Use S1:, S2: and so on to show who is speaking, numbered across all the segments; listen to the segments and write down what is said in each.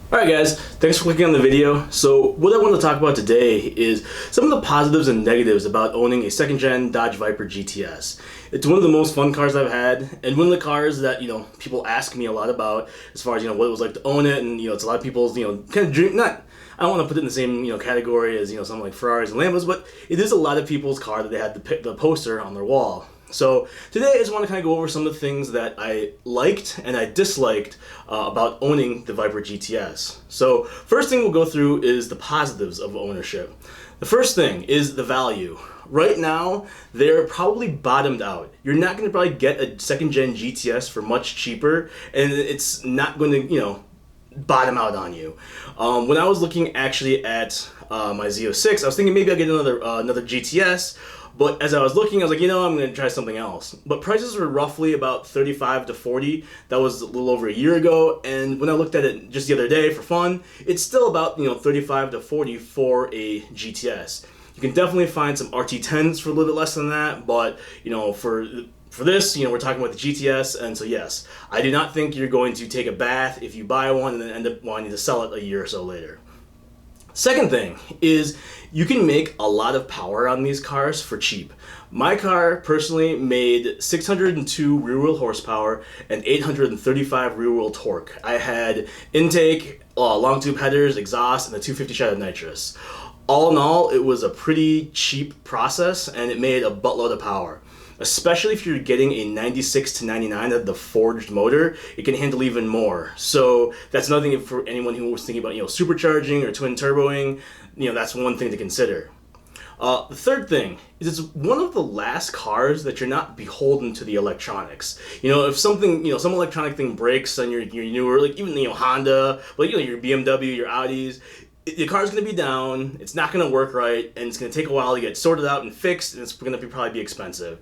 S1: Alright guys, thanks for clicking on the video. So what I want to talk about today is some of the positives and negatives about owning a second-gen Dodge Viper GTS. It's one of the most fun cars I've had, and one of the cars that, people ask me a lot about as far as, what it was like to own it, and, it's a lot of people's, kind of dream, I don't want to put it in the same, category as, something like Ferraris and Lambos, but it is a lot of people's car that they had the poster on their wall. So today I just want to kind of go over some of the things that I liked and I disliked about owning the Viper GTS. So first thing we'll go through is the positives of ownership. The first thing is the value. Right now, they're probably bottomed out. You're not going to probably get a second-gen GTS for much cheaper, and it's not going to, bottom out on you. When I was looking actually at my Z06, I was thinking maybe I'll get another GTS. But as I was looking, I was like, I'm going to try something else. But prices were roughly about 35 to 40. That was a little over a year ago. And when I looked at it just the other day for fun, it's still about, 35 to 40 for a GTS. You can definitely find some RT10s for a little bit less than that. But, for this, we're talking about the GTS. And so, yes, I do not think you're going to take a bath if you buy one and then end up wanting to sell it a year or so later. Second thing is you can make a lot of power on these cars for cheap. My car personally made 602 rear-wheel horsepower and 835 rear-wheel torque. I had intake, long tube headers, exhaust, and the 250 shot nitrous. All in all, it was a pretty cheap process and it made a buttload of power. Especially if you're getting a 96 to 99 of the forged motor, it can handle even more. So that's another thing for anyone who was thinking about, supercharging or twin turboing, that's one thing to consider. The third thing is it's one of the last cars that you're not beholden to the electronics. If something, some electronic thing breaks on your newer, like even, Honda, but your BMW, your Audis, the car's going to be down, it's not going to work right, and it's going to take a while to get sorted out and fixed, and it's going to probably be expensive.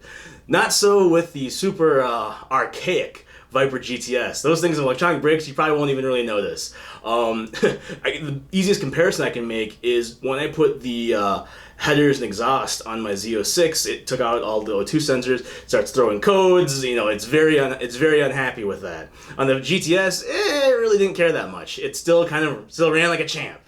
S1: Not so with the super archaic Viper GTS. Those things with electronic brakes, you probably won't even really notice. The easiest comparison I can make is when I put the headers and exhaust on my Z06, it took out all the O2 sensors, starts throwing codes, it's very unhappy with that. On the GTS, it really didn't care that much. It still ran like a champ.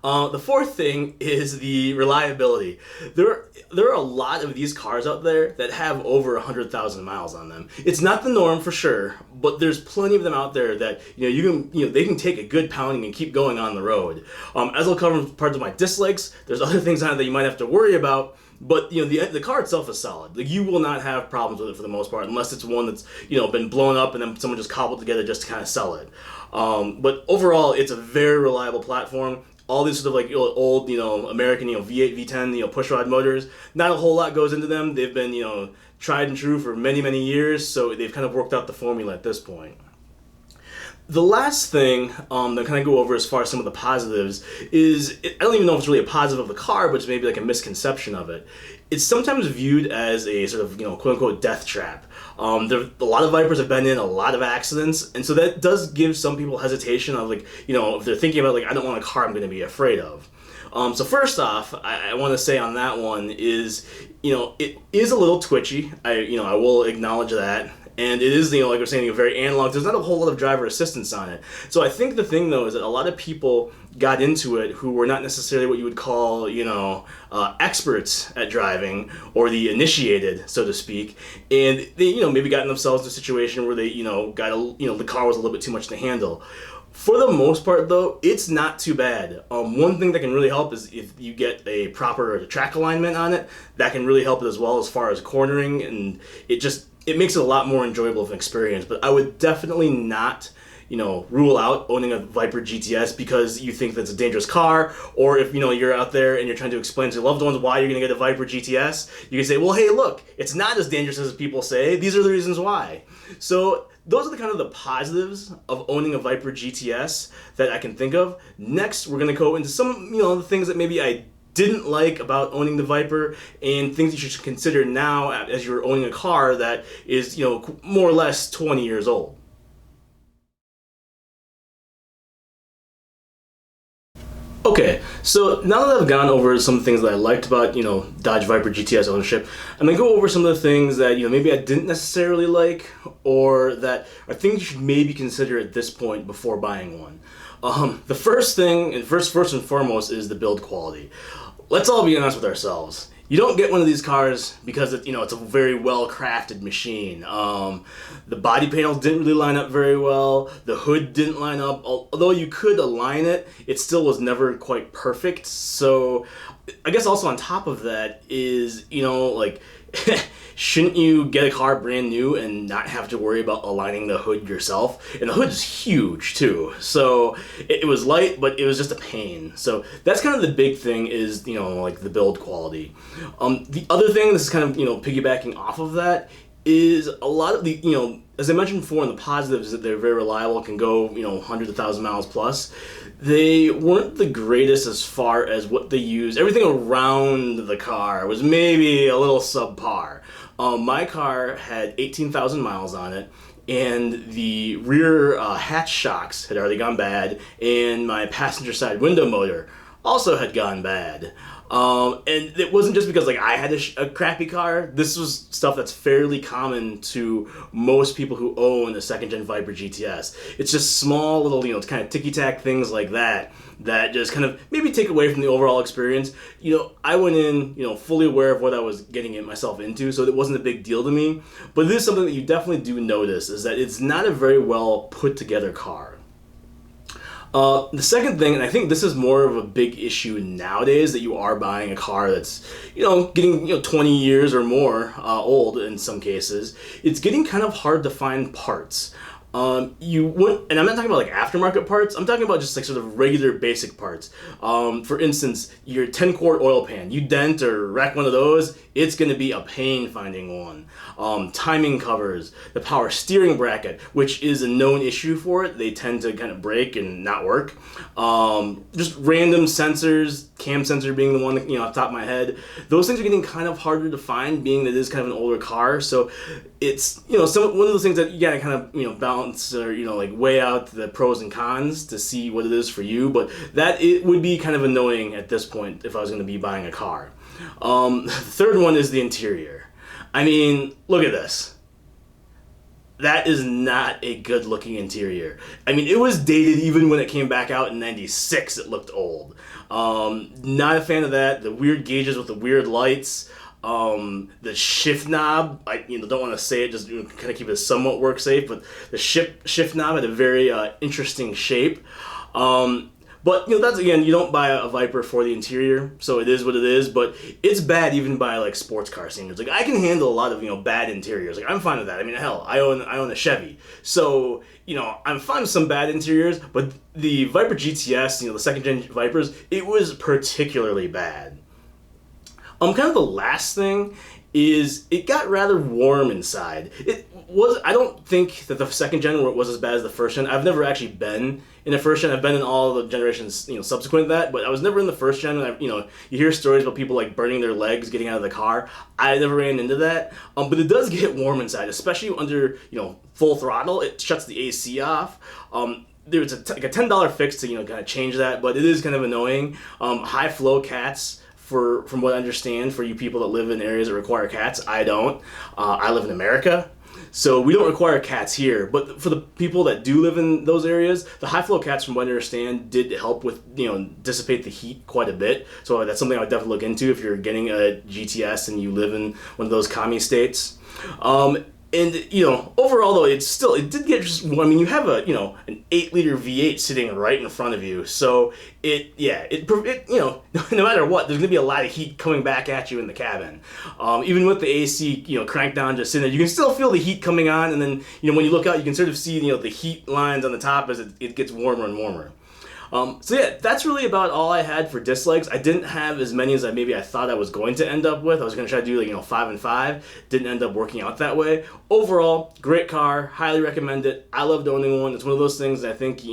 S1: The fourth thing is the reliability. There are a lot of these cars out there that have over 100,000 miles on them. It's not the norm for sure, but there's plenty of them out there that they can take a good pounding and keep going on the road. As I'll cover in parts of my dislikes, there's other things on it that you might have to worry about. But the car itself is solid. Like, you will not have problems with it for the most part, unless it's one that's been blown up and then someone just cobbled together just to kind of sell it. But overall, it's a very reliable platform. All these sort of old, American, V8, V10, pushrod motors, not a whole lot goes into them. They've been, tried and true for many, many years, so they've kind of worked out the formula at this point. The last thing that kind of go over as far as some of the positives is, I don't even know if it's really a positive of the car, but it's maybe like a misconception of it. It's sometimes viewed as a sort of, quote-unquote death trap. A lot of Vipers have been in a lot of accidents, and so that does give some people hesitation of, if they're thinking about, I don't want a car I'm going to be afraid of. So first off, I want to say on that one is, it is a little twitchy. I will acknowledge that. And it is, like we're saying, very analog. There's not a whole lot of driver assistance on it. So I think the thing, though, is that a lot of people got into it who were not necessarily what you would call, experts at driving, or the initiated, so to speak. And they, maybe got themselves in a situation where they, the car was a little bit too much to handle. For the most part, though, it's not too bad. One thing that can really help is if you get a proper track alignment on it. That can really help it as well as far as cornering, and it makes it a lot more enjoyable of an experience. But I would definitely not, rule out owning a Viper GTS because you think that's a dangerous car, or if, you're out there and you're trying to explain to your loved ones why you're going to get a Viper GTS, you can say, well, hey, look, it's not as dangerous as people say. These are the reasons why. So those are the kind of the positives of owning a Viper GTS that I can think of. Next, we're going to go into some, the things that maybe I didn't like about owning the Viper, and things you should consider now as you're owning a car that is, more or less 20 years old. Okay, so now that I've gone over some things that I liked about, Dodge Viper GTS ownership, I'm gonna go over some of the things that, maybe I didn't necessarily like, or that are things you should maybe consider at this point before buying one. The first thing, and first and foremost, is the build quality. Let's all be honest with ourselves. You don't get one of these cars because it's a very well crafted machine. The body panels didn't really line up very well. The hood didn't line up. Although you could align it, it still was never quite perfect. So I guess also on top of that is, like, shouldn't you get a car brand new and not have to worry about aligning the hood yourself? And the hood is huge too. So it was light, but it was just a pain. So that's kind of the big thing is, like the build quality. The other thing, this is kind of, piggybacking off of that, is a lot of the, as I mentioned before, in the positives that they're very reliable, can go, 100 to 1,000 miles plus. They weren't the greatest as far as what they used. Everything around the car was maybe a little subpar. My car had 18,000 miles on it, and the rear hatch shocks had already gone bad, and my passenger side window motor also had gone bad. And it wasn't just because I had a crappy car. This was stuff that's fairly common to most people who own a second-gen Viper GTS. It's just small little, kind of ticky-tack things like that just kind of maybe take away from the overall experience. I went in, fully aware of what I was getting myself into, so it wasn't a big deal to me. But it is something that you definitely do notice, is that it's not a very well put-together car. The second thing, and I think this is more of a big issue nowadays, that you are buying a car that's, getting, 20 years or more old in some cases, it's getting kind of hard to find parts. And I'm not talking about aftermarket parts, I'm talking about just sort of regular basic parts. For instance, your 10-quart oil pan, you dent or wreck one of those, it's going to be a pain finding one. Timing covers, the power steering bracket, which is a known issue for it, they tend to kind of break and not work. Just random sensors, cam sensor being the one that, off the top of my head, those things are getting kind of harder to find, being that it is kind of an older car. So it's, one of those things that you gotta kind of, balance or, weigh out the pros and cons to see what it is for you. But that it would be kind of annoying at this point if I was going to be buying a car. The third one is the interior. I mean, look at this. That is not a good looking interior. I mean, it was dated even when it came back out in '96, it looked old. Not a fan of that. The weird gauges with the weird lights. The shift knob, I don't want to say it, just kind of keep it somewhat work safe, but the shift knob had a very interesting shape. But that's, again, you don't buy a Viper for the interior, so it is what it is. But it's bad even by sports car standards. I can handle a lot of bad interiors. I'm fine with that. I mean, hell, I own a Chevy, so I'm fine with some bad interiors. But the Viper GTS, the second gen Vipers, it was particularly bad. Kind of the last thing is it got rather warm inside. I don't think that the second gen was as bad as the first gen. I've never actually been in the first gen. I've been in all the generations, subsequent to that, but I was never in the first gen. And you hear stories about people burning their legs getting out of the car. I never ran into that. But it does get warm inside, especially under, full throttle. It shuts the AC off. There's a $10 fix to, kind of change that, but it is kind of annoying. High flow cats, from what I understand, for you people that live in areas that require cats. I don't. I live in America, so we don't require cats here. But for the people that do live in those areas, the high flow cats, from what I understand, did help with, dissipate the heat quite a bit. So that's something I would definitely look into if you're getting a GTS and you live in one of those commie states. And, overall, though, it did get just, you have an 8-liter V8 sitting right in front of you. So no matter what, there's going to be a lot of heat coming back at you in the cabin. Even with the AC, cranked down just in there, you can still feel the heat coming on. And then, when you look out, you can sort of see, the heat lines on the top as it gets warmer and warmer. That's really about all I had for dislikes. I didn't have as many as I thought I was going to end up with. I was going to try to do 5 and 5. Didn't end up working out that way. Overall, great car. Highly recommend it. I loved owning one. It's one of those things that I think,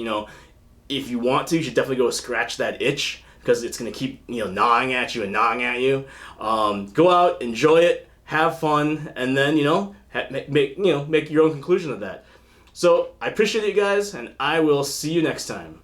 S1: if you want to, you should definitely go scratch that itch, because it's going to keep, gnawing at you and gnawing at you. Go out, enjoy it, have fun, and then, make your own conclusion of that. So I appreciate you guys, and I will see you next time.